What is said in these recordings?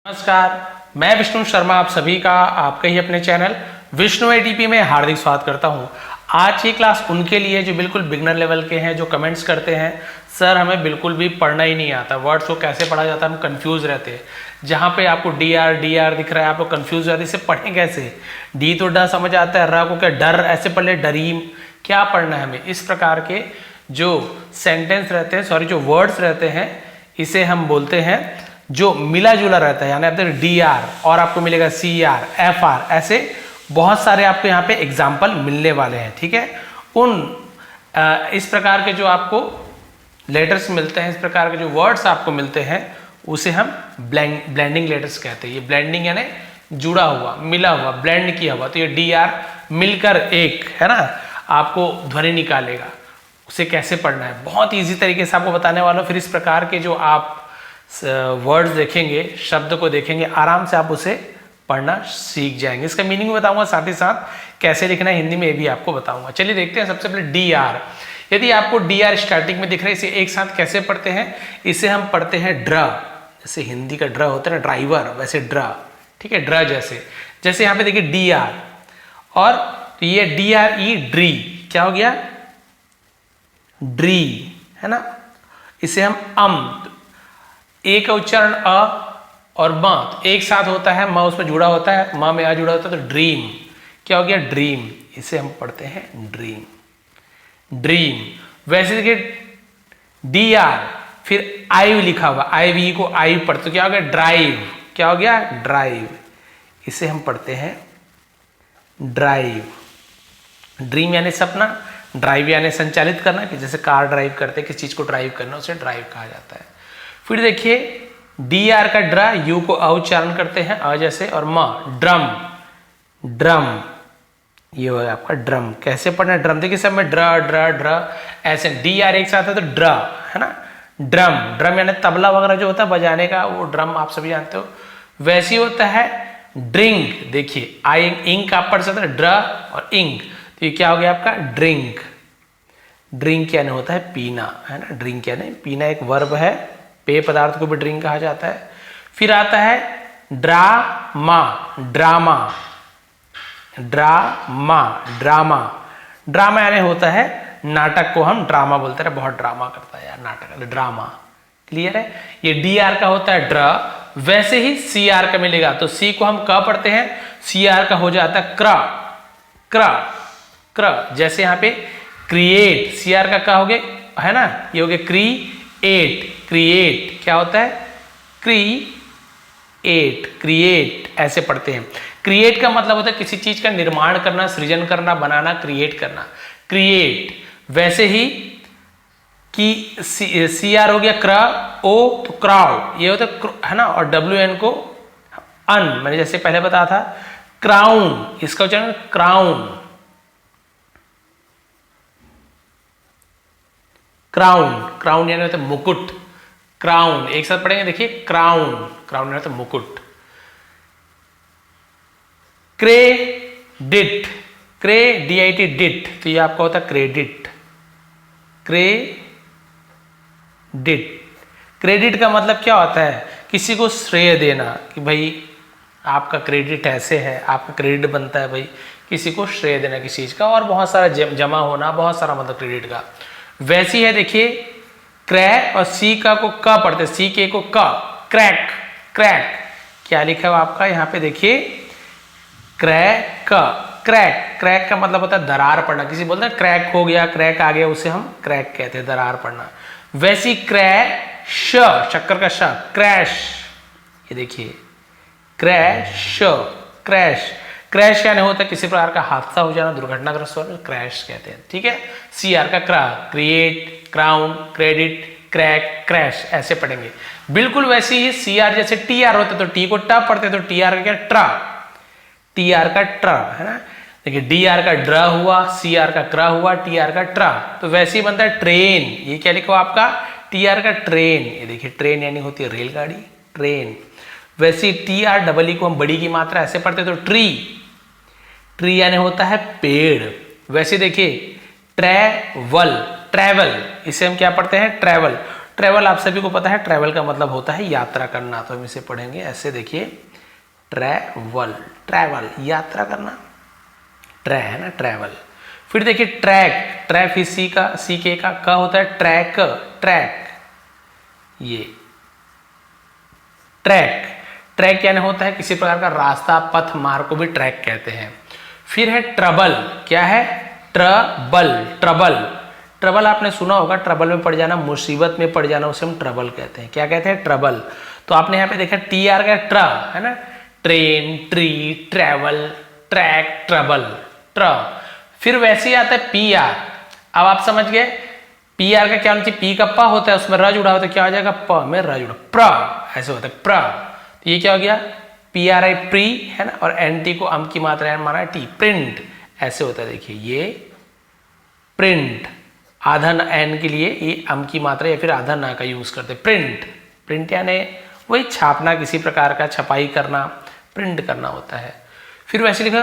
नमस्कार, मैं विष्णु शर्मा आप सभी का आपके ही अपने चैनल विष्णु एडीपी में हार्दिक स्वागत करता हूं। आज की क्लास उनके लिए जो बिल्कुल बिगनर लेवल के हैं, जो कमेंट्स करते हैं सर हमें बिल्कुल भी पढ़ना ही नहीं आता, वर्ड्स को कैसे पढ़ा जाता है हम कंफ्यूज रहते हैं। जहां पे आपको डी आर दिख रहा है आपको कंफ्यूज रहते, इसे पढ़ें कैसे? डी तो ड समझ आता है, र को क्या डर ऐसे पढ़ ले, डरीम क्या पढ़ना है हमें? इस प्रकार के जो सेंटेंस रहते हैं, सॉरी जो वर्ड्स रहते हैं, इसे हम बोलते हैं जो मिला जुला रहता है। यानी आप देखो डी आर और आपको मिलेगा सी आर, एफ आर, ऐसे बहुत सारे आपको यहाँ पे एग्जाम्पल मिलने वाले हैं। ठीक है, इस प्रकार के जो आपको लेटर्स मिलते हैं, इस प्रकार के जो वर्ड्स आपको मिलते हैं उसे हम ब्लेंडिंग लेटर्स कहते हैं। ये ब्लेंडिंग यानी जुड़ा हुआ, मिला हुआ, ब्लेंड किया हुआ। तो ये डी आर मिलकर एक है ना आपको ध्वनि निकालेगा। उसे कैसे पढ़ना है बहुत ईजी तरीके से आपको बताने वाला हूँ। फिर इस प्रकार के जो आप वर्ड्स देखेंगे, शब्द को देखेंगे, आराम से आप उसे पढ़ना सीख जाएंगे। इसका मीनिंग बताऊंगा, साथ ही साथ कैसे लिखना है हिंदी में ये भी आपको बताऊंगा। चलिए देखते हैं। सबसे पहले डी आर। यदि आपको डी आर स्टार्टिंग में दिख रहा है, इसे एक साथ कैसे पढ़ते हैं? इसे हम पढ़ते हैं ड्र, जैसे हिंदी का ड्र होता है ना ड्राइवर, वैसे ड्र। ठीक है, ड्र जैसे यहाँ पे देखिए डी आर और ये डी आर ई ड्री, क्या हो गया? ड्री, है ना। इसे हम ए का उच्चारण अ और म एक साथ होता है, म उसमें जुड़ा होता है, म में आ जुड़ा होता है, तो ड्रीम क्या हो गया? ड्रीम। इसे हम पढ़ते हैं ड्रीम, ड्रीम। वैसे देखिए डी आर फिर आई लिखा हुआ, आई वी को आई पढ़ते, तो क्या हो गया? ड्राइव, क्या हो गया? ड्राइव। इसे हम पढ़ते हैं ड्राइव। ड्रीम यानी सपना, ड्राइव यानी संचालित करना, कि जैसे कार ड्राइव करते हैं, किस चीज को ड्राइव करना, उसे ड्राइव कहा जाता है। फिर देखिए डी आर का ड्रा, यू को अ उच्चारण करते हैं अ जैसे, और म ड्रम, ड्रम ये होगा आपका ड्रम। कैसे पढ़ना है ड्रम? देखिए सब में ड्र ड्र ड्र ऐसे, डी आर एक साथ है तो ड्र, है ना। ड्रम, ड्रम यानी तबला वगैरह जो होता है बजाने का, वो ड्रम आप सभी जानते हो। वैसे ही होता है ड्रिंक। देखिए आई इंक आप पढ़ सकते हैं, ड्र और इंक, तो ये क्या हो गया आपका? ड्रिंक। ड्रिंक यानी होता है पीना, है ना। ड्रिंक यानी पीना, एक वर्ब है, पेय पदार्थ को भी ड्रिंक कहा जाता है। फिर आता है drama, drama, drama, drama. Drama यानी होता है नाटक को हम ड्रामा बोलते हैं, बहुत ड्रामा करता है यार नाटक, ड्रामा। क्लियर है? ये डी आर का होता है ड्र। वैसे ही सी आर का मिलेगा, तो सी को हम क पढ़ते हैं, सी आर का हो जाता है क्र, क्र, क्र। जैसे यहाँ पे क्रिएट, सी आर का हो गया, है ना, ये हो गया क्रिएट, क्रिएट क्या होता है? क्रिएट, क्रिएट ऐसे पढ़ते हैं। क्रिएट का मतलब होता है किसी चीज का निर्माण करना, सृजन करना, बनाना, क्रिएट करना, क्रिएट। वैसे ही कि सी आर हो गया क्र, ओ तो क्राउड, ये होता है ना, और डब्ल्यू एन को अन, मैंने जैसे पहले बताया था क्राउन, इसका उच्चारण क्राउन, क्राउन, क्राउन यानी होता है मुकुट, क्राउन एक साथ पढ़ेंगे। देखिए क्राउन, क्राउन यानी होता है मुकुट। क्रेडिट, क्रेडिट, डिट, तो ये आपका होता है क्रेडिट, क्रेडिट। क्रेडिट का मतलब क्या होता है? किसी को श्रेय देना, कि भाई आपका क्रेडिट ऐसे है, आपका क्रेडिट बनता है, भाई किसी को श्रेय देना किसी चीज का, और बहुत सारा जमा होना, बहुत सारा मतलब क्रेडिट का। वैसी है देखिए क्रैक और सी का को क पढ़ते, सी के को क, क्रैक, क्रैक क्या लिखा हुआ आपका यहाँ पे? देखिए क्रैक, क्रैक, क्रैक का मतलब होता है दरार पड़ना। किसी बोलते हैं क्रैक हो गया, क्रैक आ गया, उसे हम क्रैक कहते हैं, दरार पड़ना। वैसी क्रैश, शक्कर का श, क्रैश, ये देखिए क्रैश, क्रैश। क्रैश यानी होता है किसी प्रकार का हादसा हो जाना, दुर्घटनाग्रस्त होना, क्रैश कहते हैं। ठीक है, सी आर का क्रा, create, crown, credit, crack, crash ऐसे पढ़ेंगे। बिल्कुल वैसे ही सी आर जैसे टी आर होता है तो टी को ट पढ़ते, तो टी आर का क्या? ट्रा, टी आर का ट्र, है ना। देखिए डी आर का ड्र हुआ, सी आर का क्र हुआ, टी आर का ट्रा, तो वैसे ही बनता है ट्रेन। ये क्या लिखा हुआ आपका? टी आर का ट्रेन। ये देखिए ट्रेन यानी होती है रेलगाड़ी, ट्रेन। वैसे टी आर डबल ई को हम बड़ी की मात्रा ऐसे पढ़ते, तो ट्री, ट्री यानी होता है पेड़। वैसे देखिए ट्रैवल, ट्रैवल इसे हम क्या पढ़ते हैं? ट्रैवल। ट्रैवल आप सभी को पता है, ट्रैवल का मतलब होता है यात्रा करना, तो हम इसे पढ़ेंगे ऐसे, देखिए ट्रैवल, ट्रैवल यात्रा करना, ट्रै है ना, ट्रैवल। फिर देखिए ट्रैक, ट्रैक फिर सी का, सी के का क होता है ट्रैक, ट्रैक, ये ट्रैक, ट्रैक यानी होता है किसी प्रकार का रास्ता, पथ, मार्ग को भी ट्रैक कहते हैं। फिर है ट्रबल, क्या है, ट्रबल, ट्रबल, ट्रबल आपने सुना होगा, ट्रबल में पड़ जाना, मुसीबत में पड़ जाना, उसे हम ट्रबल कहते हैं। क्या कहते हैं, ट्रबल। तो आपने यहाँ पे देखा टी आर का ट्र है ना, train, tree, travel, track, trouble, ट्र। फिर वैसे ही आता है पी आर। अब आप समझ गए पी आर का क्या होना चाहिए, पी का प होता है, उसमें र जुड़ा होता है, क्या हो जाएगा, प में र जुड़ा, प्र ऐसे होता है, प्र। तो ये क्या हो गया, पी आर आई, प्री है ना, और एन टी को अम की मात्रा है, माना टी, प्रिंट ऐसे होता है। देखिए ये प्रिंट, आधा एन के लिए ये अम की मात्रा या फिर आधा ना का यूज करते, प्रिंट, प्रिंट यानी वही छापना, किसी प्रकार का छपाई करना, प्रिंट करना होता है। फिर वैसे लिखा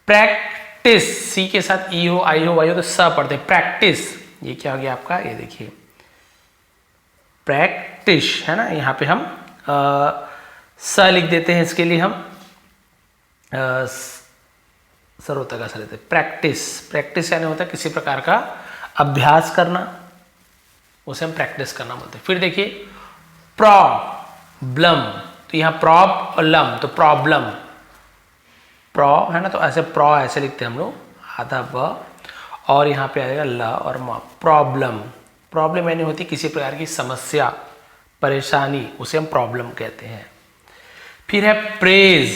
प्रैक्टिस, सी के साथ ई हो, आई हो, वाई हो तो स पढ़ते हैं, प्रैक्टिस। ये क्या हो गया आपका, ये देखिए प्रैक्टिस है ना, यहाँ पे हम स लिख देते हैं, इसके लिए हम सर होता है, लेते हैं प्रैक्टिस। प्रैक्टिस यानी होता है किसी प्रकार का अभ्यास करना, उसे हम प्रैक्टिस करना बोलते हैं। फिर देखिए प्रॉब्लम, तो यहाँ प्रॉब और लम, तो प्रॉब्लम, प्रो है ना, तो ऐसे प्रो ऐसे लिखते हैं हम लोग, आधा ब और यहाँ पे आएगा ल और म, प्रॉब्लम। प्रॉब्लम यानी होती है किसी प्रकार की समस्या, परेशानी, उसे हम प्रॉब्लम कहते हैं। फिर है प्रेज,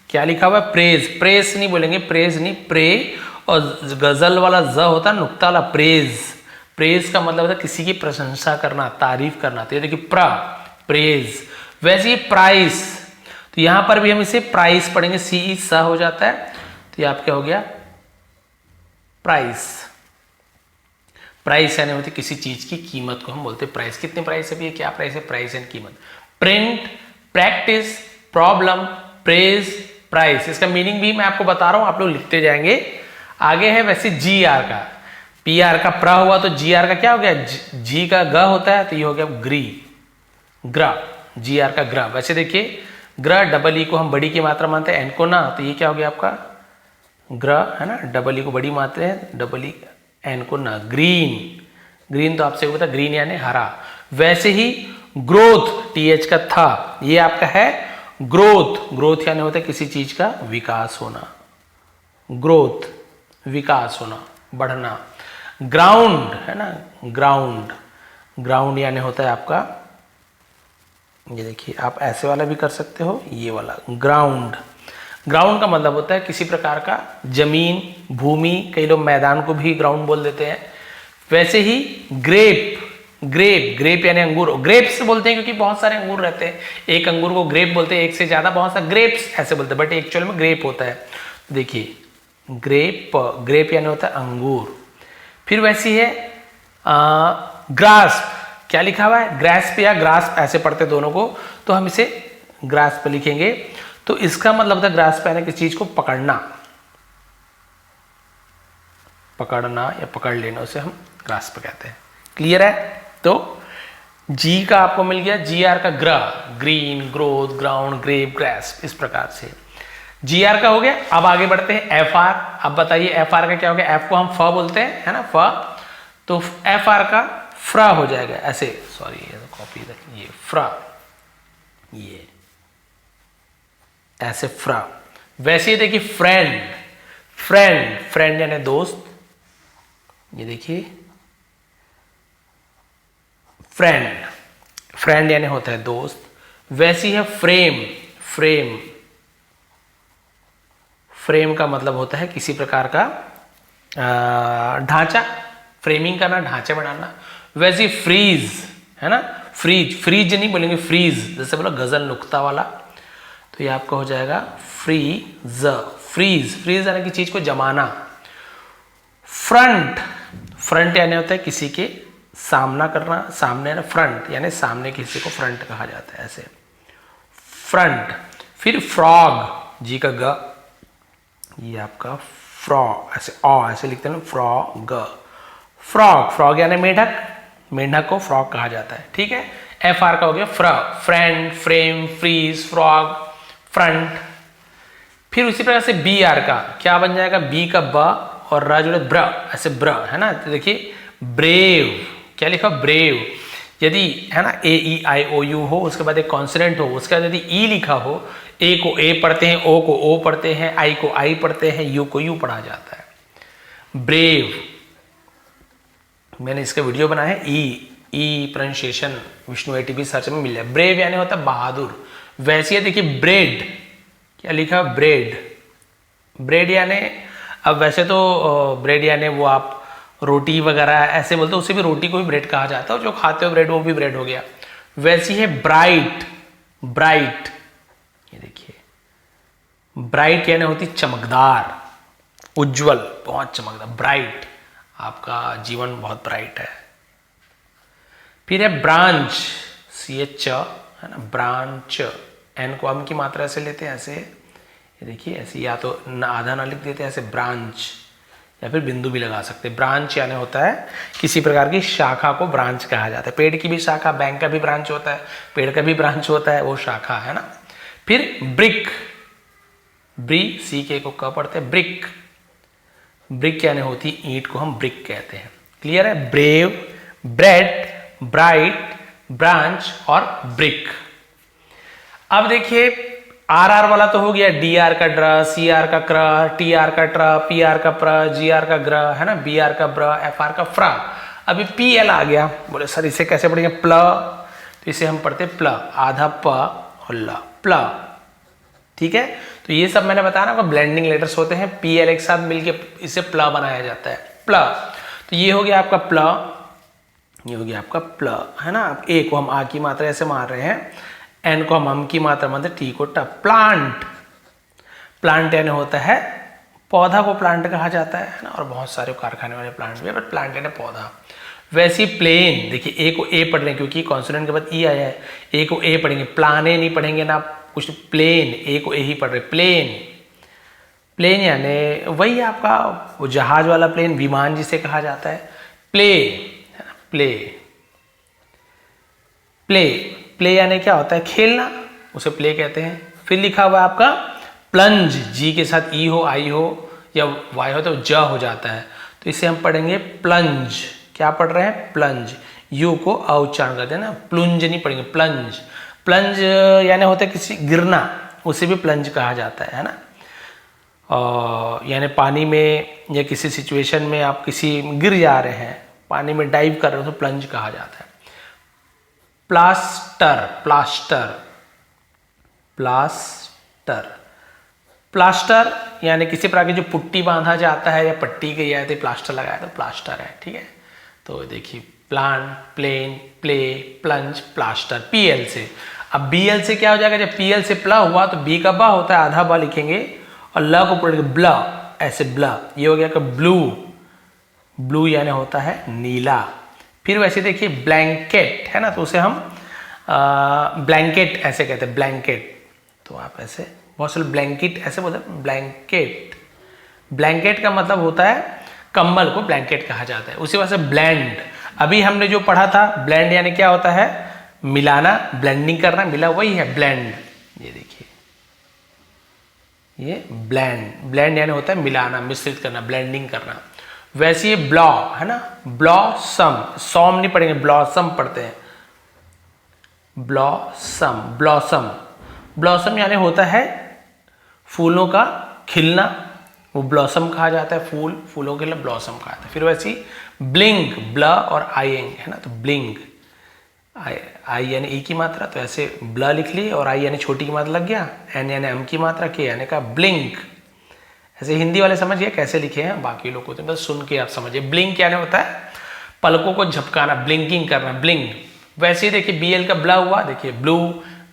क्या लिखा हुआ है, प्रेज, प्रेस नहीं बोलेंगे, प्रेज नहीं, प्रे और गजल वाला ज होता है, नुक्ता वाला, प्रेज। प्रेज का मतलब होता है किसी की प्रशंसा करना, तारीफ करना। तो ये देखिए प्रेज। वैसे ही प्राइस, तो यहां पर भी हम इसे प्राइस पढ़ेंगे, सी ई सा हो जाता है, तो ये आप क्या हो गया, प्राइस। प्राइस यानी होती किसी चीज की कीमत को हम बोलते हैं प्राइस। कितने प्राइस है, क्या प्राइस है, प्राइस एंड कीमत। Print, practice, problem, praise, price. इसका मीनिंग भी मैं आपको बता रहा हूं, आप लोग लिखते जाएंगे। आगे है वैसे जी आर का, पी आर का प्र हुआ तो जी आर का क्या हो गया, जी का ग होता है, तो ये हो गया ग्री, ग्र, जी आर का ग्र। वैसे देखिए ग्र, डबल ई को हम बड़ी की मात्रा मानते हैं, एन को ना, तो ये क्या हो गया आपका ग्र है ना, डबल ई को बड़ी मानते हैं, डबल ई एन को ना, ग्रीन। ग्रीन तो आपसे पता, ग्रीन यानी हरा। वैसे ही ग्रोथ, टी एच का था, ये आपका है ग्रोथ। ग्रोथ यानी होता है किसी चीज का विकास होना, ग्रोथ, विकास होना, बढ़ना। ग्राउंड है ना, ग्राउंड, ग्राउंड यानी होता है आपका, ये देखिए आप ऐसे वाला भी कर सकते हो, ये वाला ग्राउंड। ग्राउंड का मतलब होता है किसी प्रकार का जमीन, भूमि, कई लोग मैदान को भी ग्राउंड बोल देते हैं। वैसे ही ग्रेप, ग्रेप, ग्रेप यानी अंगूर, ग्रेप्स बोलते हैं क्योंकि बहुत सारे अंगूर रहते हैं, एक अंगूर को ग्रेप बोलते हैं, एक से ज्यादा बहुत सारे ग्रेप्स ऐसे बोलते हैं, बट एक्चुअल में ग्रेप होता है। देखिए ग्रेप, ग्रेप यानी होता है अंगूर। फिर वैसी है ग्रास्प, क्या लिखा हुआ है, ग्रास्प या ग्रास्प ऐसे पढ़ते दोनों को, तो हम इसे ग्रास्प लिखेंगे। तो इसका मतलब होता है ग्रास्प यानी किसी चीज को पकड़ना, पकड़ना या पकड़ लेना, उसे हम ग्रास्प कहते हैं। क्लियर है। तो जी का आपको मिल गया, जी आर का ग्र, green, growth, ground, grape, grasp, इस प्रकार से जी आर का हो गया। अब आगे बढ़ते हैं एफ आर। अब बताइए एफ आर का क्या हो गया, एफ को हम फ बोलते हैं है ना, फ, तो एफ आर का फ्रा हो जाएगा ऐसे, सॉरी ये तो कॉपी, ये फ्रा, ये ऐसे फ्रा। वैसे ही देखिए फ्रेंड, फ्रेंड, फ्रेंड यानी दोस्त, ये देखिए फ्रेंड, फ्रेंड यानी होता है दोस्त। वैसी है फ्रेम, फ्रेम, फ्रेम का मतलब होता है किसी प्रकार का ढांचा, फ्रेमिंग करना, ढांचा बनाना। वैसे फ्रीज है ना, फ्रीज, फ्रीज नहीं बोलेंगे, फ्रीज, जैसे बोला गजल नुक्ता वाला, तो ये आपका हो जाएगा फ्रीज, फ्रीज, फ्रीज यानी कि चीज को जमाना। फ्रंट, फ्रंट यानी होता है किसी के सामना करना, सामने ना, फ्रंट यानी सामने किसी को फ्रंट कहा जाता है ऐसे, फ्रंट। फिर फ्रॉग, जी का ग, ये आपका फ्रॉ, ऐसे ऑ ऐसे लिखते हैं ना, फ्रॉग, फ्रॉग, फ्रॉग यानी मेढक, मेंढक को फ्रॉग कहा जाता है। ठीक है, एफ आर का हो गया फ्र, friend, frame, freeze, frog, front. फिर उसी प्रकार से बी आर का क्या बन जाएगा, बी का ब और रा जुड़े ब्र, ऐसे ब्र है ना। तो देखिए ब्रेव, क्या लिखा ब्रेव। यदि है ना ए ई आई ओ यू हो, उसके बाद एक कॉन्सोनेंट हो, उसके बाद यदि ई लिखा हो, ए को ए पढ़ते हैं, ओ को ओ पढ़ते हैं, आई को आई पढ़ते हैं, यू को यू पढ़ा जाता है। ब्रेव, मैंने इसका वीडियो बनाया है, ई प्रोनाउंसिएशन विष्णु एटीपी सर्च में मिल जाए। ब्रेव यानी होता है बहादुर। वैसे ही देखिए ब्रेड, क्या लिखा ब्रेड, ब्रेड यानी, अब वैसे तो ब्रेड यानी वो आप रोटी वगैरह ऐसे बोलते हो, उसे भी रोटी को भी ब्रेड कहा जाता है, और जो खाते हो ब्रेड वो भी ब्रेड हो गया। वैसी है ब्राइट, ब्राइट, ये देखिए ब्राइट यानी होती चमकदार, उज्जवल, बहुत चमकदार, ब्राइट, आपका जीवन बहुत ब्राइट है। फिर है ब्रांच, सी एच है ना, ब्रांच, एन को हम की मात्रा से लेते हैं ऐसे, ये देखिए ऐसे, या तो आधा ना लिख देते हैं ऐसे ब्रांच, या फिर बिंदु भी लगा सकते हैं। ब्रांच यानी होता है किसी प्रकार की शाखा को ब्रांच कहा जाता है। पेड़ की भी शाखा, बैंक का भी ब्रांच होता है, पेड़ का भी ब्रांच होता है, वो शाखा है ना। फिर ब्रिक, ब्री, सी के को क पढ़ते हैं, ब्रिक, ब्रिक यानी होती ईंट को हम ब्रिक कहते हैं। क्लियर है, ब्रेव, ब्रेड, ब्राइट, ब्रांच और ब्रिक। अब देखिए आर आर वाला तो हो गया, डी आर का ड्र, सी आर का क्र, टी आर का ट्र, पी आर का प्र, जी आर का ग्र है ना, बी आर का ब्र, एफ आर का फ्रा। अभी पी एल आ गया, बोले सर इसे कैसे पढ़ेंगे, प्ल, तो इसे हम पढ़ते प्ल, आधा प और ल, प्ल। ठीक है, तो ये सब मैंने बताया ना, ब्लेंडिंग लेटर्स होते हैं, पी एल एक साथ मिलके इसे प्ल बनाया जाता है, प्ल। तो ये हो गया आपका प्ल, ये हो गया आपका प्ल है ना। ए को हम आ की मात्रा ऐसे मार रहे हैं, एन को हम की मात्रा मानते, टी को ट। प्लांट, प्लांट यानी होता है पौधा को प्लांट कहा जाता है ना, और बहुत सारे कारखाने वाले प्लांट भी है, बट प्लांट यानी पौधा। वैसे ही प्लेन, देखिए ए को ए पढ़ रहे हैं क्योंकि कॉन्सोनेंट के बाद ई आया है, ए को ए पढ़ेंगे, प्लाने नहीं पढ़ेंगे ना कुछ, प्लेन, ए को ए ही पढ़ रहे, प्लेन। प्लेन यानी वही आपका वो जहाज वाला प्लेन, विमान जिसे कहा जाता है। प्ले, प्ले, प्ले, प्ले यानी क्या होता है, खेलना, उसे प्ले कहते हैं। फिर लिखा हुआ है आपका प्लंज, जी के साथ ई हो, आई हो या वाई हो तो ज हो जाता है, तो इसे हम पढ़ेंगे प्लंज। क्या पढ़ रहे हैं, प्लंज, यू को उच्चारण करते हैं ना, प्लुंज नहीं पढ़ेंगे, प्लंज। प्लंज यानी होता है किसी गिरना, उसे भी प्लंज कहा जाता है ना। यानी पानी में या किसी सिचुएशन में आप किसी गिर जा रहे हैं, पानी में डाइव कर रहे हो तो प्लंज कहा जाता है। प्लास्टर, प्लास्टर, प्लास्टर, प्लास्टर यानी किसी प्रकार की जो पुट्टी बांधा जाता है या पट्टी की जाती है, प्लास्टर लगाया तो प्लास्टर है। ठीक है, तो देखिए plant, plane, play, plunge, plaster, PL से। अब बीएल से क्या हो जाएगा, जब पीएल से प्ला हुआ तो बी का बा होता है, आधा बा लिखेंगे और ल को पढ़ेंगे ब्ल, ऐसे ब्ल। ये हो गया कि ब्लू, ब्लू यानी होता है नीला। फिर वैसे देखिए ब्लैंकेट है ना, तो उसे हम ब्लैंकेट ऐसे कहते हैं, ब्लैंकेट। तो आप ऐसे बहुत सारे ब्लैंकेट ऐसे बोलते हैं, ब्लैंकेट। ब्लैंकेट का मतलब होता है कंबल को ब्लैंकेट कहा जाता है। उसी वजह से ब्लेंड, अभी हमने जो पढ़ा था ब्लेंड यानी क्या होता है, मिलाना, ब्लेंडिंग करना, मिला वही है ब्लेंड। ये देखिए ये ब्लेंड, ब्लेंड यानी होता है मिलाना, मिश्रित करना, ब्लेंडिंग करना। वैसे ये ब्लॉ है ना, ब्लॉसम, सॉम नहीं पढ़ेंगे, ब्लॉसम पढ़ते हैं, ब्लॉसम, ब्लॉसम। ब्लॉसम यानी होता है फूलों का खिलना, वो ब्लॉसम कहा जाता है, फूल, फूलों के लिए ब्लॉसम कहा जाता है। फिर वैसे ब्लिंक, ब्ल और आई एंग है ना, तो ब्लिंक, आई यानी ई की मात्रा, तो ऐसे ब्ल लिख ली, और आई यानी छोटी की मात्रा लग गया, एन यानी एम की मात्रा, के यानी का ब्लिंक। ऐसे हिंदी वाले समझिए कैसे लिखे हैं, बाकी लोग होते हैं बस सुन के आप समझिए। ब्लिंक यानी होता है पलकों को झपकाना, ब्लिंकिंग करना, ब्लिंक। वैसे ही देखिए बीएल का ब्ला हुआ, देखिए blue,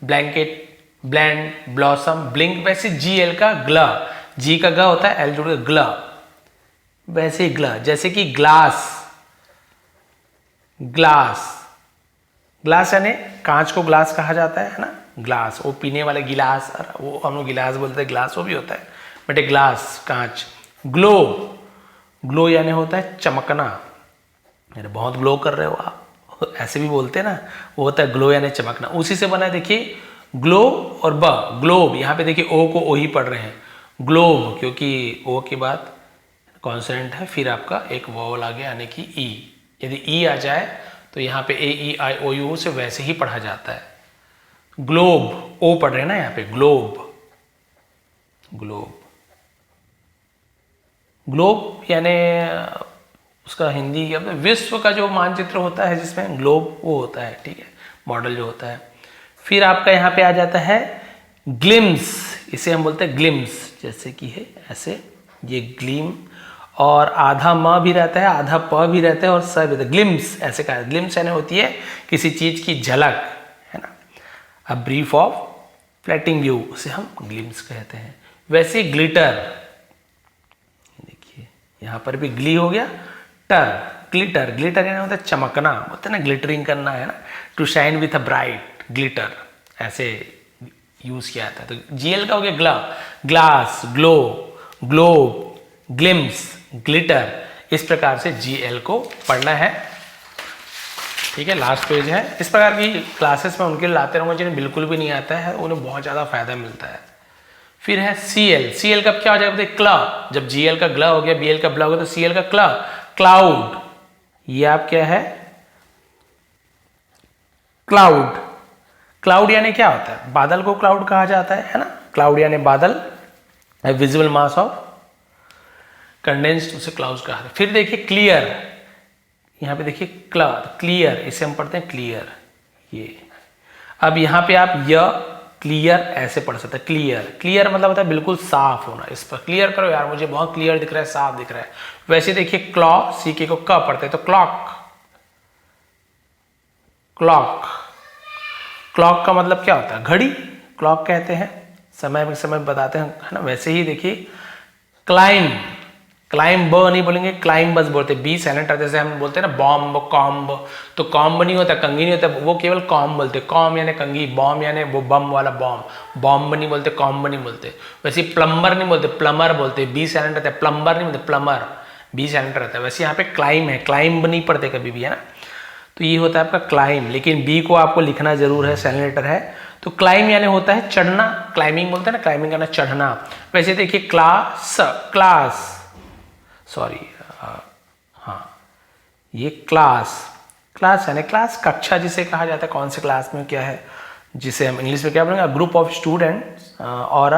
blanket, bland, blossom, blink. वैसे जीएल का ग्ला, जी का ग होता है, एल जुड़ के ग्ला, वैसे ही ग्ला। जैसे कि ग्लास, ग्लास, ग्लास यानी कांच को ग्लास कहा जाता है ना, ग्लास, वो पीने वाले गिलास, वो हम लोग गिलास बोलते हैं, ग्लास वो भी होता है, बट एक ग्लास, कांच। ग्लो, ग्लो यानी होता है चमकना, यानी बहुत ग्लो कर रहे हो आप, ऐसे भी बोलते हैं ना, वो होता है ग्लो यानी चमकना, उसी से बना है। देखिए ग्लो और ब, ग्लोब, यहाँ पे देखिए ओ को ओ ही पढ़ रहे हैं, ग्लोब, क्योंकि ओ के बाद कॉन्सोनेंट है, फिर आपका एक वॉवल आ गया यानी कि ई। यदि ई आ जाए तो यहाँ पे ए ई आई ओ यू से वैसे ही पढ़ा जाता है। ग्लोब, ओ पढ़ रहे हैं ना यहाँ पे, ग्लोब, ग्लोब, ग्लोब यानी उसका हिंदी क्या, विश्व का जो मानचित्र होता है जिसमें ग्लोब वो होता है, ठीक है, मॉडल जो होता है। फिर आपका यहाँ पे आ जाता है ग्लिम्स, इसे हम बोलते हैं ग्लिम्स, जैसे कि है ऐसे, ये ग्लीम, और आधा म भी रहता है, आधा प भी रहता है, और स भी रहता है, ग्लिम्स ऐसे कहा। ग्लिम्स यानी होती है किसी चीज की झलक, है ना, अ ब्रीफ ऑफ फ्लैटिंग व्यू, उसे हम ग्लिम्स कहते हैं। वैसे ग्लिटर, देखिए यहाँ पर भी ग्ली हो गया, टर, ग्लिटर, ग्लिटर यानी होता है चमकना, होता है ना, ग्लिटरिंग करना, है ना, to shine with a bright, glitter ऐसे यूज किया जाता है। तो जीएल का हो गया ग्ला, glass, glow, globe, glimpse, glitter, इस प्रकार से जीएल को पढ़ना है, ठीक है। लास्ट पेज है। इस प्रकार की क्लासेस में उनके लिए लाते रहूँगा जिन्हें बिल्कुल भी नहीं आता है, उन्हें बहुत ज़्यादा फायदा मिलता है। फिर है सीएल, सीएल का क्या हो जाएगा, क्ला, जब जीएल का ग्ला हो गया, बीएल का ब्ला हो गया, तो सीएल का क्ला, क्लाउड, ये आप क्या है, क्लाउड, क्लाउड यानी क्या होता है, बादल को क्लाउड कहा जाता है ना, क्लाउड यानी बादल, विजिबल मास ऑफ कंडेंस्ड, उसे क्लाउड कहा जाता है। फिर देखिए क्लियर, यहाँ पे देखिए क्लियर, इसे हम पढ़ते हैं क्लियर, ये। अब यहाँ पे आप य क्लियर ऐसे पढ़ सकते हैं, क्लियर, क्लियर मतलब होता है बिल्कुल साफ होना। इस पर क्लियर करो यार, मुझे बहुत क्लियर दिख रहा है, साफ दिख रहा है। वैसे देखिए क्लॉ, सीके को क पढ़ते हैं तो क्लॉक, क्लॉक, क्लॉक का मतलब क्या होता है, घड़ी, क्लॉक कहते हैं, समय बताते हैं, है ना। वैसे ही देखिए क्लाइम, क्लाइम ब नहीं बोलेंगे, क्लाइम बस बोलते हैं, बी साइलेंट है, जैसे हम बोलते हैं ना बॉम्ब, कॉम्ब, तो कॉम्ब नहीं होता, कंगी नहीं होता, वो केवल कॉम्ब बोलते, कॉम यानी कंगी, बॉम्ब यानी वो बम वाला बॉम्ब, बॉम्ब नहीं बोलते, कॉम्ब नहीं बोलते। वैसे प्लम्बर नहीं बोलते, प्लमर बोलते, बी साइलेंट रहता है, प्लम्बर नहीं बोलते, प्लमर, बी साइलेंट रहता है। वैसे यहाँ पे क्लाइम है, क्लाइंब नहीं पढ़ते कभी भी, है ना। तो ये होता है आपका क्लाइम, लेकिन बी को आपको लिखना जरूर है, साइलेंट लेटर है। तो क्लाइम यानी होता है चढ़ना, क्लाइंबिंग बोलते हैं ना, क्लाइंबिंग करना, चढ़ना। वैसे देखिए क्लास, क्लास, सॉरी, हाँ, ये क्लास, क्लास यानी क्लास, कक्षा जिसे कहा जाता है, कौन से क्लास में क्या है, जिसे हम इंग्लिश में क्या बोलेंगे, ग्रुप ऑफ स्टूडेंट्स, और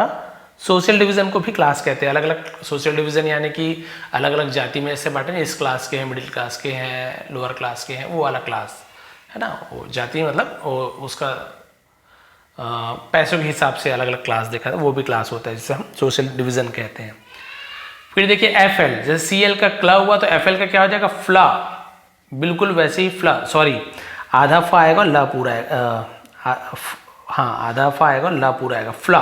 सोशल डिवीजन को भी क्लास कहते हैं। अलग अलग सोशल डिवीजन यानी कि अलग अलग जाति में ऐसे बांटे, इस क्लास के हैं, मिडिल क्लास के हैं, लोअर क्लास के हैं, वो वाला क्लास है ना। वो जाति मतलब वो उसका पैसों के हिसाब से अलग अलग क्लास देखा था, वो भी क्लास होता है जिसे हम सोशल डिवीजन कहते हैं। फिर देखिए एफ एल, जैसे सी एल का क्ला हुआ तो एफ एल का क्या हो जाएगा, फ्ला, बिल्कुल वैसे ही फ्ला, सॉरी आधा फा आएगा, ला पूरा आएगा, हाँ आधा फा आएगा, ला पूरा आएगा, फ्ला,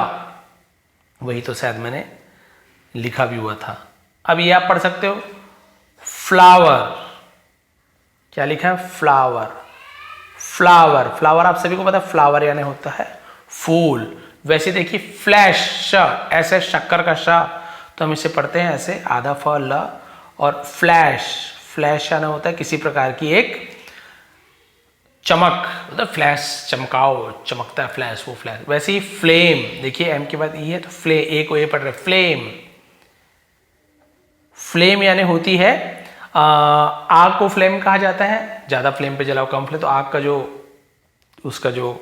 वही तो शायद मैंने लिखा भी हुआ था। अब ये आप पढ़ सकते हो फ्लावर, क्या लिखा है, फ्लावर, फ्लावर, फ्लावर आप सभी को पता है, फ्लावर यानी होता है फूल। वैसे देखिए फ्लैश, ऐसे शक्कर का शा, तो हम इसे पढ़ते हैं ऐसे, आधा फ ल, और फ्लैश, फ्लैश यानी होता है किसी प्रकार की एक चमक, मतलब फ्लैश, चमकाओ, चमकता है फ्लैश, वो फ्लैश। वैसे ही फ्लेम, देखिए एम के बाद ई है तो फ्ले, ए को ए पढ़ रहे, फ्लेम, फ्लेम यानी होती है आग को फ्लेम कहा जाता है, ज्यादा फ्लेम पे जलाओ कम फ्लेम, तो आग का जो उसका जो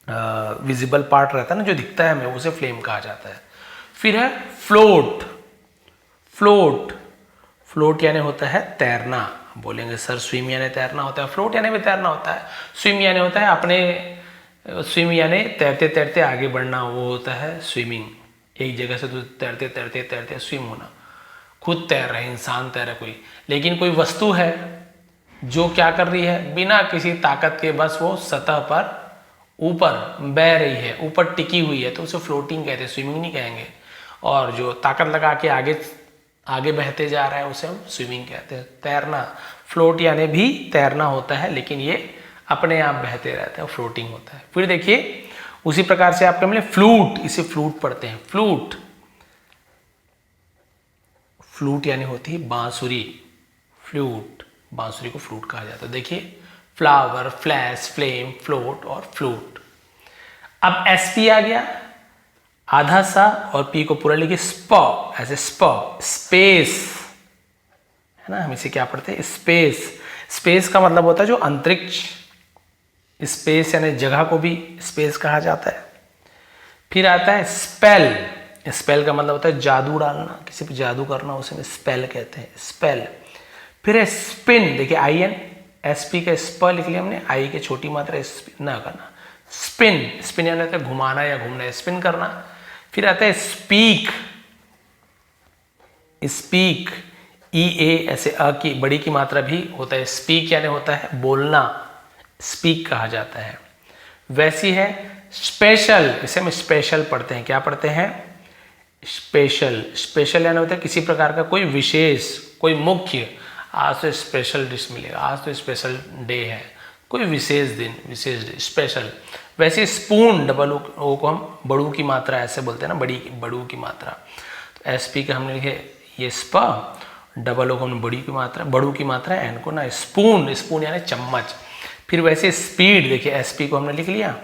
विजिबल पार्ट रहता है ना, जो दिखता है हमें, उसे फ्लेम कहा जाता है। फिर है फ्लोट, फ्लोट, फ्लोट यानी होता है तैरना। बोलेंगे सर स्विम यानी तैरना होता है, फ्लोट यानी भी तैरना होता है। स्विम यानी होता है अपने, स्विम यानी तैरते तैरते आगे बढ़ना, वो होता है स्विमिंग, एक जगह से तो तैरते तैरते तैरते स्विम होना, खुद तैर रहे, इंसान तैर रहा कोई, लेकिन कोई वस्तु है जो क्या कर रही है, बिना किसी ताकत के बस वो सतह पर ऊपर बह रही है, ऊपर टिकी हुई है, तो उसे फ्लोटिंग कहते हैं, स्विमिंग नहीं कहेंगे। और जो ताकत लगा के आगे आगे बहते जा रहा है उसे हम स्विमिंग कहते हैं। तैरना, फ्लोट यानी भी तैरना होता है, लेकिन ये अपने आप बहते रहते हैं, फ्लोटिंग होता है। फिर देखिए उसी प्रकार से आपके मिले फ्लूट, इसे फ्लूट पढ़ते हैं, फ्लूट, फ्लूट यानी होती है बांसुरी, फ्लूट, बांसुरी को फ्लूट कहा जाता है। देखिए फ्लावर, फ्लैश, फ्लेम, फ्लोट और फ्लूट। अब एसपी आ गया, आधा सा और पी को पूरा लिखिए स्प, ऐसे स्प, स्पेस, है ना। हम इसे क्या पढ़ते हैं, स्पेस। स्पेस का मतलब होता है जो अंतरिक्ष, स्पेस यानी जगह को भी स्पेस कहा जाता है। फिर आता है स्पेल। स्पेल का मतलब होता है जादू डालना, किसी पे जादू करना, उसे स्पेल कहते हैं, स्पेल। फिर है स्पिन, देखिए आई एन, एस पी का स्प लिख लिया हमने, आई के छोटी मात्रा ना करना, स्पिन। स्पिन यानी होता है घुमाना या घूमना, स्पिन करना। फिर आता है स्पीक, स्पीक, ई ए ऐसे अ की बड़ी की मात्रा भी होता है, स्पीक यानी होता है बोलना, स्पीक कहा जाता है। वैसी है स्पेशल, इसे हम स्पेशल पढ़ते हैं, क्या पढ़ते हैं, स्पेशल। स्पेशल यानी होता है किसी प्रकार का कोई विशेष, कोई मुख्य, आज तो स्पेशल डिश मिलेगा, आज तो स्पेशल डे है, कोई विशेष दिन, विशेष डे, स्पेशल। वैसे स्पून, डबल ओ को हम बड़ू की मात्रा ऐसे बोलते हैं ना, बड़ू की मात्रा। तो एस पी का हमने लिखे ये स्पा, डबल ओ को हमने बड़ी की मात्रा, बड़ू की मात्रा, एन को ना स्पून, स्पून यानी चम्मच। फिर वैसे स्पीड, देखिए एस पी को हमने लिख लिया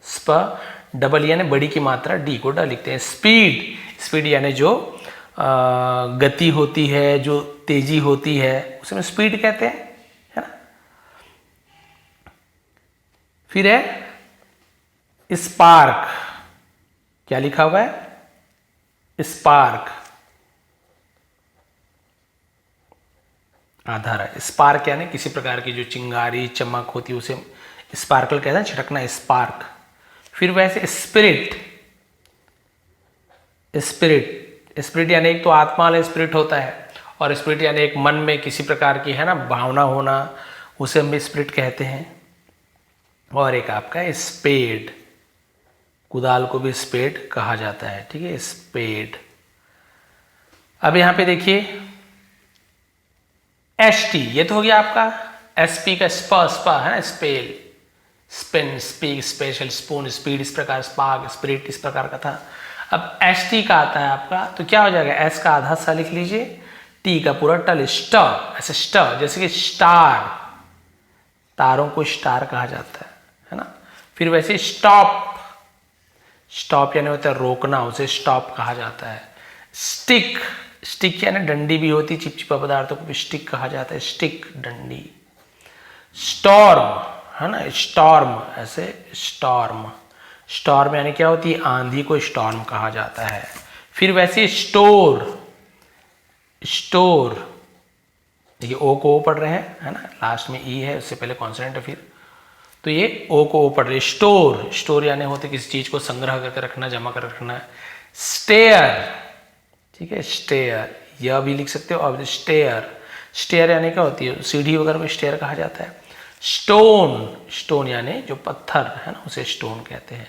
स्पा, डबल यानी बड़ी की मात्रा, डी को डा लिखते हैं। स्पीड, स्पीड यानी जो गति होती है, जो तेजी होती है, उसे हम स्पीड कहते हैं, है ना। फिर है स्पार्क, क्या लिखा हुआ है, स्पार्क, आधार है। स्पार्क यानी किसी प्रकार की जो चिंगारी चमक होती है उसे स्पार्कल कहते हैं, छिटकना, स्पार्क। फिर वैसे स्पिरिट, स्पिरिट, स्पिरिट यानी एक तो आत्मा वाला स्पिरिट होता है, और स्पिरिट यानी एक मन में किसी प्रकार की, है ना, भावना होना, उसे हम स्पिरिट कहते हैं। और एक आपका स्पेड, कुदाल को भी स्पेड कहा जाता है, ठीक है, स्पेड। अब यहां पे देखिए एस टी, ये तो हो गया आपका एस पी का स्पा, स्पा है ना, spell, spin, speak, special, spoon, speed, इस प्रकार, स्पार्क, स्पिरिट इस प्रकार का था। अब एस टी का आता है आपका, तो क्या हो जाएगा, एस का आधा सा लिख लीजिए, टी का पूरा टल, स्टार, ऐसे स्टार, जैसे कि स्टार, तारों को स्टार कहा जाता है ना। फिर वैसे स्टॉप, स्टॉप यानी होता है रोकना, उसे स्टॉप कहा जाता है। स्टिक, स्टिक यानी डंडी भी होती है, चिपचिपा पदार्थों को भी स्टिक कहा जाता है, स्टिक, डंडी। स्टॉर्म, है ना, स्टॉर्म, ऐसे स्टॉर्म, स्टॉर्म यानी क्या होती है, आंधी को स्टॉर्म कहा जाता है। फिर वैसे स्टोर, स्टोर, देखिए ओ को ओ पढ़ रहे हैं, है ना, लास्ट में ई है, उससे पहले कॉन्सोनेंट है, फिर तो ये ओ को ओ पढ़ रहे हैं। स्टोर, स्टोर यानी होते किसी चीज को संग्रह करके रखना, जमा कर रखना। स्टेयर, ठीक है, स्टेयर, यह भी लिख सकते हो। अब स्टेयर, स्टेयर यानी क्या होती है, सीढ़ी वगैरह को स्टेयर कहा जाता है। स्टोन, स्टोन यानी जो पत्थर है ना, उसे स्टोन कहते हैं।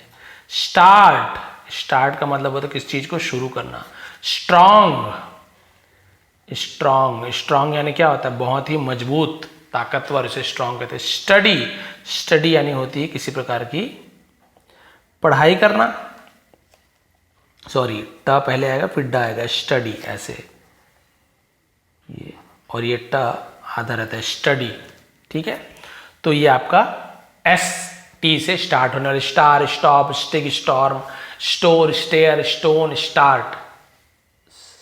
स्टार्ट, स्टार्ट का मतलब होता है किसी चीज को शुरू करना। स्ट्रांग, स्ट्रांग, स्ट्रांग यानी क्या होता है, बहुत ही मजबूत, ताकतवर, उसे स्ट्रांग कहते हैं। स्टडी, स्टडी यानी होती है किसी प्रकार की पढ़ाई करना, सॉरी ट पहले आएगा फिर ड आएगा, स्टडी ऐसे, ये और ये ट आधा रहता है, स्टडी, ठीक है। तो ये आपका एस टी से स्टार्ट होने वाले, star, stop, stick, storm, store, stair, stone, start,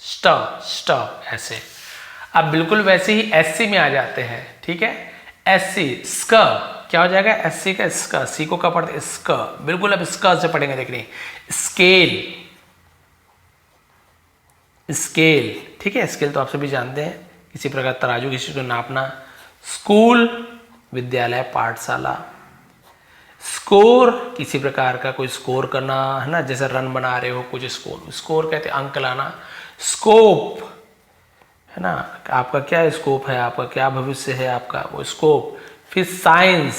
stop ऐसे। अब बिल्कुल वैसे ही एससी में आ जाते हैं, ठीक है। एससी, स्क, क्या हो जाएगा, एससी का स्क, सी को क्या पढ़ते, स्क, बिल्कुल अब स्क से पढ़ेंगे, देख रहे हैं। स्केल, स्केल, ठीक है, स्केल तो आप सभी जानते हैं, किसी प्रकार तराजू, किसी को नापना। स्कूल, विद्यालय, पाठशाला। स्कोर, किसी प्रकार का कोई स्कोर करना, है ना, जैसे रन बना रहे हो कुछ, स्कोर, स्कोर कहते हैं अंक लाना। स्कोप, है ना, आपका क्या स्कोप है, आपका क्या भविष्य है आपका, वो स्कोप। फिर साइंस,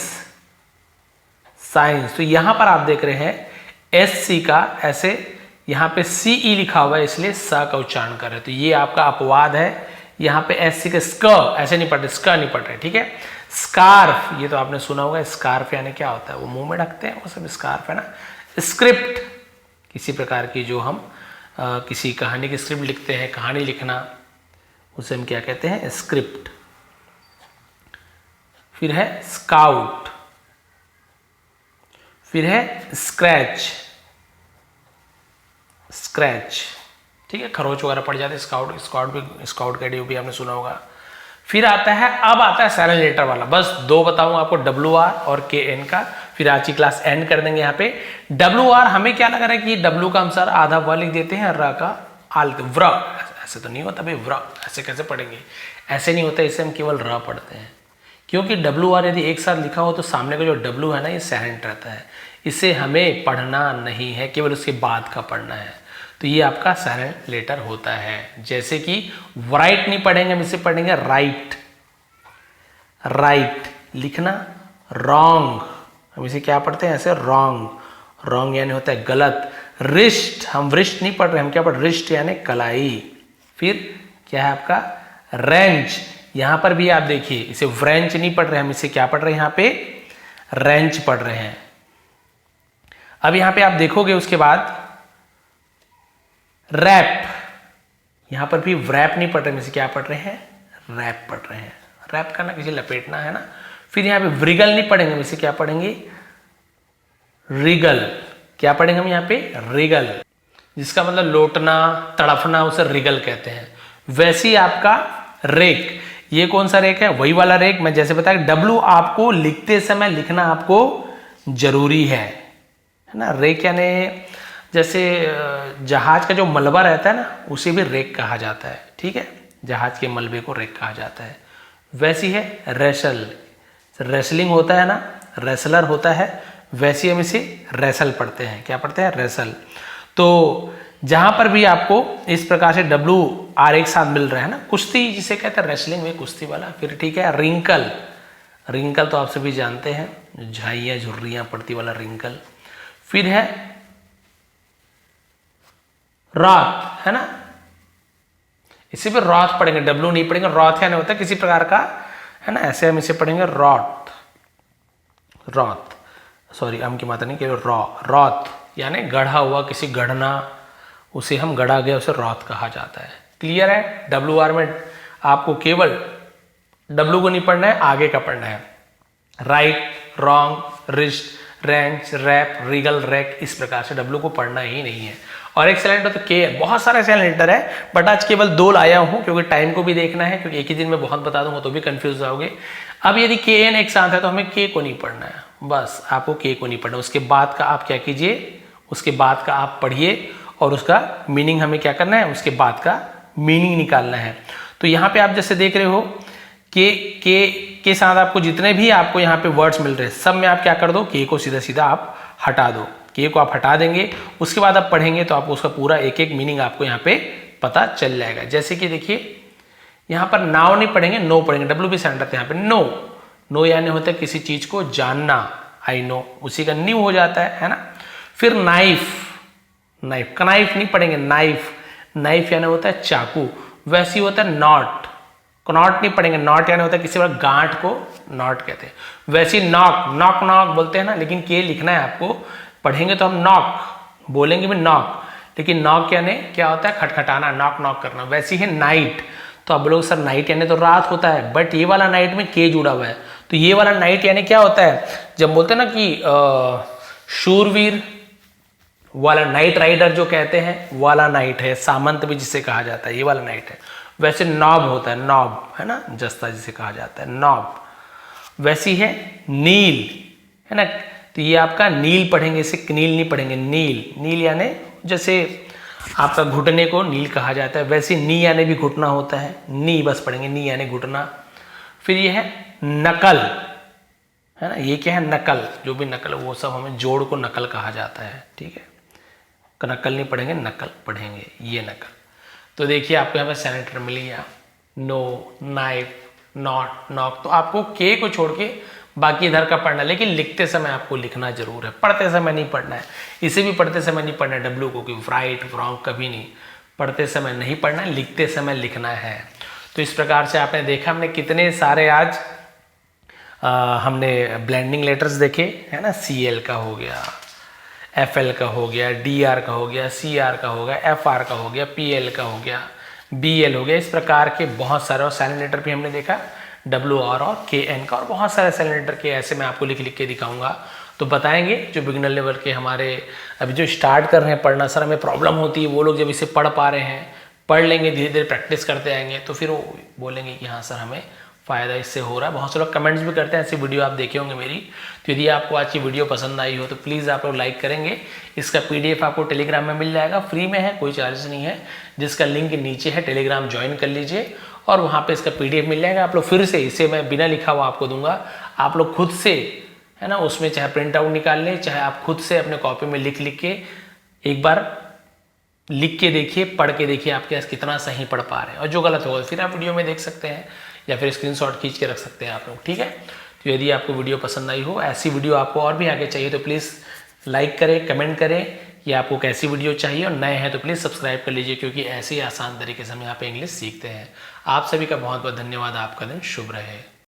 साइंस, तो यहां पर आप देख रहे हैं एस सी का ऐसे, यहां पे सी ई लिखा हुआ है, इसलिए स का उच्चारण कर रहे हैं, तो ये आपका अपवाद है। यहाँ पे एस सी का स्क ऐसे नहीं पढ़ रहे, स्क नहीं पढ़ रहे, ठीक है। स्कार्फ, ये तो आपने सुना होगा, स्कार्फ यानी क्या होता है, वो मुंह में ढकते हैं, वो सब स्कार्फ है ना। स्क्रिप्ट, किसी प्रकार की जो हम किसी कहानी की स्क्रिप्ट लिखते हैं, कहानी लिखना, उसे हम क्या कहते हैं, स्क्रिप्ट। फिर है स्काउट, फिर है स्क्रैच, स्क्रैच, ठीक है, खरोच वगैरह पड़ जाते हैं, स्काउट, स्काउट का भी आपने सुना होगा। फिर आता है, अब आता है साइलेंट लेटर वाला, बस दो बताऊंगा आपको, WR और KN का, फिर आज की क्लास एंड कर देंगे। यहाँ पे WR हमें क्या लग रहा है कि W का हम सर आधा व लिख देते हैं, र का आ लिखते हैं, व्र, ऐसे तो नहीं होता भाई, व्र ऐसे कैसे पढ़ेंगे, ऐसे नहीं होता, इसे हम केवल र पढ़ते हैं, क्योंकि WR यदि एक साथ लिखा हो तो सामने का जो W है ना, ये साइलेंट रहता है, इसे हमें पढ़ना नहीं है, केवल उसके बाद का पढ़ना है, तो ये आपका साइलेंट लेटर होता है। जैसे कि राइट नहीं पढ़ेंगे, हम इसे पढ़ेंगे राइट, राइट लिखना, रॉन्ग हम इसे क्या पढ़ते हैं, ऐसे रॉन्ग, रॉन्ग यानी होता है गलत। रिस्ट, हम वृष्ट नहीं पढ़ रहे, हम क्या पढ़ रहे, रिस्ट यानी कलाई। फिर क्या है आपका रेंच, यहां पर भी आप देखिए, इसे व्रेंच नहीं पढ़ रहे, हम इसे क्या पढ़ रहे हैं, यहां पे रेंच पढ़ रहे हैं। अब यहां पे आप देखोगे उसके बाद रैप, यहां पर भी रैप नहीं पढ़ रहे, हम इसे क्या पढ़ रहे हैं, रैप पढ़ रहे हैं, रैप करना किसी लपेटना है ना। फिर यहां पे व्रिगल नहीं पढ़ेंगे, हम इसे क्या पढ़ेंगे, रिगल, क्या पढ़ेंगे हम यहाँ पे, रिगल, जिसका मतलब लोटना, तड़फना, उसे रिगल कहते हैं। वैसे ही आपका रेक, ये कौन सा रेक है, वही वाला रेक, मैं जैसे बताया W आपको लिखते समय लिखना आपको जरूरी है ना। रेक यानी जैसे जहाज का जो मलबा रहता है ना, उसे भी रेक कहा जाता है, ठीक है, जहाज के मलबे को रेक कहा जाता है। वैसी है रेसल, रेसलिंग होता है ना, रेसलर होता है, वैसे हम इसे रेसल पढ़ते हैं, क्या पढ़ते हैं, रेसल। तो जहां पर भी आपको इस प्रकार से WR एक साथ मिल रहा है ना, कुश्ती जिसे कहते हैं, रेसलिंग में कुश्ती वाला। फिर ठीक है रिंकल, रिंकल तो आप सभी जानते हैं, झाइयाँ झुर्रियाँ पड़ती वाला रिंकल। फिर है रॉथ, है ना, इसे भी रॉथ पढ़ेंगे, W नहीं पढ़ेंगे, रॉथ यानी होता है किसी प्रकार का, है ना, ऐसे हम इसे पढ़ेंगे रॉथ, रॉथ, सॉरी हम की माता नहीं, केवल रॉथ यानी गढ़ा हुआ, किसी गढ़ना, उसे हम गढ़ा गया, उसे रॉथ कहा जाता है। क्लियर है, WR में आपको केवल W को नहीं पढ़ना है, आगे का पढ़ना है, right, wrong, wrist, wrench, wrap, wriggle, rack, इस प्रकार से W को पढ़ना ही नहीं है। और एक साइलेंट तो KN, बहुत सारे साइलेंट लेटर है, बट आज केवल 2 लाया हूं, क्योंकि टाइम को भी देखना है, क्योंकि एक ही दिन में बहुत बता दूंगा तो भी कंफ्यूज जाओगे। अब यदि KN एक साथ है तो हमें K को नहीं पढ़ना है, बस आपको K को नहीं पढ़ना, उसके बाद का आप क्या कीजिए, उसके बाद का आप पढ़िए, और उसका मीनिंग हमें क्या करना है, उसके बाद का मीनिंग निकालना है। तो यहाँ पे आप जैसे देख रहे हो के साथ आपको जितने भी आपको यहाँ पे वर्ड्स मिल रहे हैं, सब में आप क्या कर दो, K को सीधा सीधा आप हटा दो, K को आप हटा देंगे, उसके बाद आप पढ़ेंगे तो आपको उसका पूरा एक एक मीनिंग आपको यहाँ पे पता चल जाएगा। जैसे कि देखिए यहाँ पर नाउ नहीं पढ़ेंगे, नो पढ़ेंगे, W भी साइलेंट रहता है यहाँ पे, नो, नो यानी होता है किसी चीज को जानना, आई नो, उसी का न्यू हो जाता है ना। फिर नाइफ, नाइफ, कनाइफ नहीं पढ़ेंगे, नाइफ, नाइफ यानी होता है चाकू। वैसे ही होता है नॉट, नॉट नहीं पढ़ेंगे, नॉट यानी होता है किसी बार गांठ को नॉट कहते हैं। वैसे ही नॉक, नॉक नॉक बोलते हैं ना, लेकिन के लिखना है आपको, पढ़ेंगे तो हम नॉक बोलेंगे भी नॉक, लेकिन नॉक यानी क्या होता है, खटखटाना, नॉक नॉक करना। वैसे ही है नाइट, तो आप लोग सर नाइट यानी तो रात होता है, बट ये वाला नाइट में के जुड़ा हुआ है, तो ये वाला नाइट यानी क्या होता है, जब बोलते हैं ना कि शूरवीर वाला, नाइट राइडर जो कहते हैं वाला नाइट है, सामंत भी जिसे कहा जाता है, ये वाला नाइट है। वैसे नॉब होता है, नॉब है ना, जस्ता जिसे कहा जाता है, नॉब। वैसी है नील, है ना, तो ये आपका नील पढ़ेंगे, इसे नील नहीं पढ़ेंगे, नील, नील यानी जैसे आपका घुटने को नील कहा जाता है। वैसे नी यानी भी घुटना होता है, नी बस पढ़ेंगे, नी यानी घुटना। फिर ये है नकल, है ना, ये क्या है, नकल, जो भी नकल वो सब हमें जोड़ को नकल कहा जाता है, ठीक है, नकल नहीं पढ़ेंगे, नकल पढ़ेंगे, ये नकल। तो देखिए आपको यहाँ पे सैनिटर मिल गया, नो, नाइफ, नॉट, नॉक। तो आपको के को छोड़ के बाकी इधर का पढ़ना, लेकिन लिखते समय आपको लिखना जरूर है, पढ़ते समय नहीं पढ़ना है। इसे भी पढ़ते समय नहीं पढ़ना है, W को, कि राइट रॉन्ग कभी नहीं, पढ़ते समय नहीं पढ़ना है, लिखते समय लिखना है। तो इस प्रकार से आपने देखा हमने कितने सारे आज हमने ब्लेंडिंग लेटर्स देखे, है ना, CL का हो गया, FL का हो गया, DR का हो गया, CR का हो गया, FR का हो गया, PL का हो गया, BL हो गया, इस प्रकार के बहुत सारे। और साइलेंट लेटर भी हमने देखा WR और KN का, और बहुत सारे सेल लेटर के ऐसे मैं आपको लिख लिख के दिखाऊंगा। तो बताएंगे जो बिगिनर लेवल के हमारे अभी जो स्टार्ट कर रहे हैं पढ़ना, सर हमें प्रॉब्लम होती है, वो लोग जब इसे पढ़ पा रहे हैं, पढ़ लेंगे, धीरे धीरे प्रैक्टिस करते आएंगे, तो फिर वो बोलेंगे कि हाँ सर हमें फ़ायदा इससे हो रहा है। बहुत से लोग कमेंट्स भी करते हैं, ऐसी वीडियो आप देखे होंगे मेरी। तो यदि आपको आज की वीडियो पसंद आई हो तो प्लीज़ आप लोग लाइक करेंगे। इसका PDF आपको टेलीग्राम में मिल जाएगा, फ्री में है, कोई चार्ज नहीं है, जिसका लिंक नीचे है, टेलीग्राम ज्वाइन कर लीजिए और वहाँ पे इसका PDF मिल जाएगा। आप लोग फिर से, इसे मैं बिना लिखा हुआ आपको दूंगा, आप लोग खुद से, है ना, उसमें चाहे प्रिंट आउट निकाल लें, चाहे आप खुद से अपने कॉपी में लिख लिख के एक बार लिख के देखिए, पढ़ के देखिए आपके कितना सही पढ़ पा रहे हैं, और जो गलत होगा फिर आप वीडियो में देख सकते हैं या फिर स्क्रीनशॉट खींच के रख सकते हैं आप लोग, ठीक है। तो यदि आपको वीडियो पसंद आई हो, ऐसी वीडियो आपको और भी आगे चाहिए, तो प्लीज़ लाइक करें, कमेंट करें कि आपको कैसी वीडियो चाहिए, और नए हैं तो प्लीज़ सब्सक्राइब कर लीजिए, क्योंकि ऐसे ही आसान तरीके से हम यहाँ पे इंग्लिश सीखते हैं। आप सभी का बहुत बहुत धन्यवाद। आपका दिन शुभ रहे।